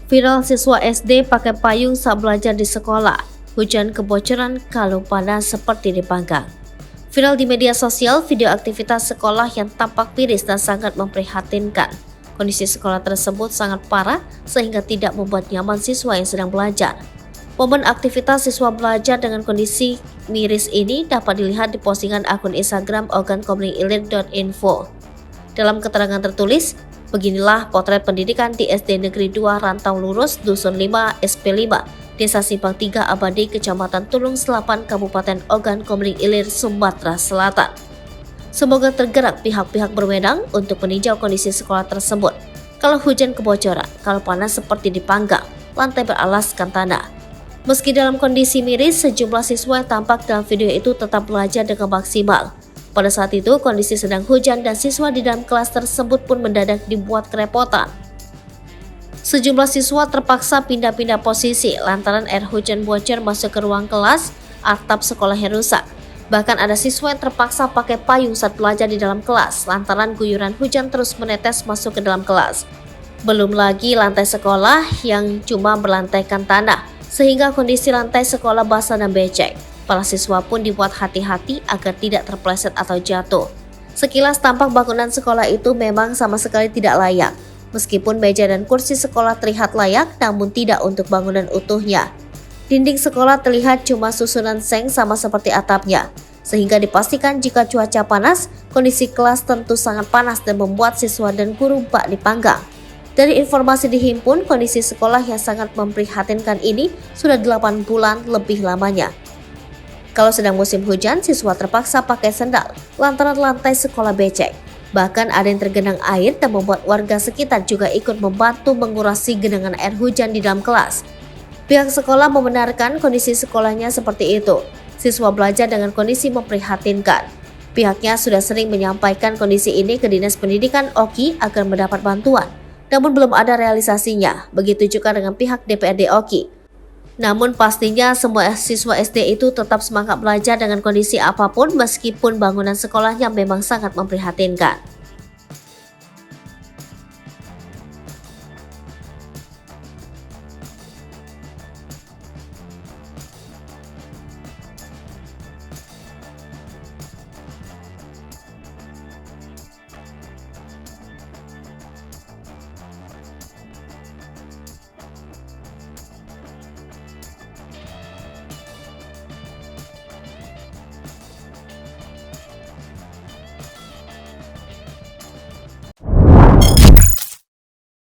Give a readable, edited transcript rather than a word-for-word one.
Viral siswa SD pakai payung saat belajar di sekolah. Hujan kebocoran kalau panas seperti dipanggang. Viral di media sosial video aktivitas sekolah yang tampak miris dan sangat memprihatinkan. Kondisi sekolah tersebut sangat parah sehingga tidak membuat nyaman siswa yang sedang belajar. Momen aktivitas siswa belajar dengan kondisi miris ini dapat dilihat di postingan akun Instagram organkomlingilir.info. Dalam keterangan tertulis, beginilah potret pendidikan di SD Negeri 2 Rantau Lurus, Dusun 5, SP5, Desa Simpang 3 Abadi, Kecamatan Tulung Selapan, Kabupaten Ogan Komering Ilir, Sumatera Selatan. Semoga tergerak pihak-pihak berwenang untuk meninjau kondisi sekolah tersebut. Kalau hujan kebocoran, kalau panas seperti dipanggang, lantai beralaskan tanah. Meski dalam kondisi miris, sejumlah siswa yang tampak dalam video itu tetap belajar dengan maksimal. Pada saat itu, kondisi sedang hujan dan siswa di dalam kelas tersebut pun mendadak dibuat kerepotan. Sejumlah siswa terpaksa pindah-pindah posisi lantaran air hujan bocor masuk ke ruang kelas, atap sekolahnya rusak. Bahkan ada siswa yang terpaksa pakai payung saat belajar di dalam kelas lantaran guyuran hujan terus menetes masuk ke dalam kelas. Belum lagi lantai sekolah yang cuma berlantaikan tanah, sehingga kondisi lantai sekolah basah dan becek. Para siswa pun dibuat hati-hati agar tidak terpleset atau jatuh. Sekilas tampak bangunan sekolah itu memang sama sekali tidak layak. Meskipun meja dan kursi sekolah terlihat layak, namun tidak untuk bangunan utuhnya. Dinding sekolah terlihat cuma susunan seng sama seperti atapnya. Sehingga dipastikan jika cuaca panas, kondisi kelas tentu sangat panas dan membuat siswa dan guru bak dipanggang. Dari informasi dihimpun, kondisi sekolah yang sangat memprihatinkan ini sudah 8 bulan lebih lamanya. Kalau sedang musim hujan, siswa terpaksa pakai sendal lantaran lantai sekolah becek. Bahkan ada yang tergenang air dan membuat warga sekitar juga ikut membantu mengurasi genangan air hujan di dalam kelas. Pihak sekolah membenarkan kondisi sekolahnya seperti itu. Siswa belajar dengan kondisi memprihatinkan. Pihaknya sudah sering menyampaikan kondisi ini ke Dinas Pendidikan Oki agar mendapat bantuan. Namun belum ada realisasinya, begitu juga dengan pihak DPRD Oki. Namun pastinya semua siswa SD itu tetap semangat belajar dengan kondisi apapun meskipun bangunan sekolahnya memang sangat memprihatinkan.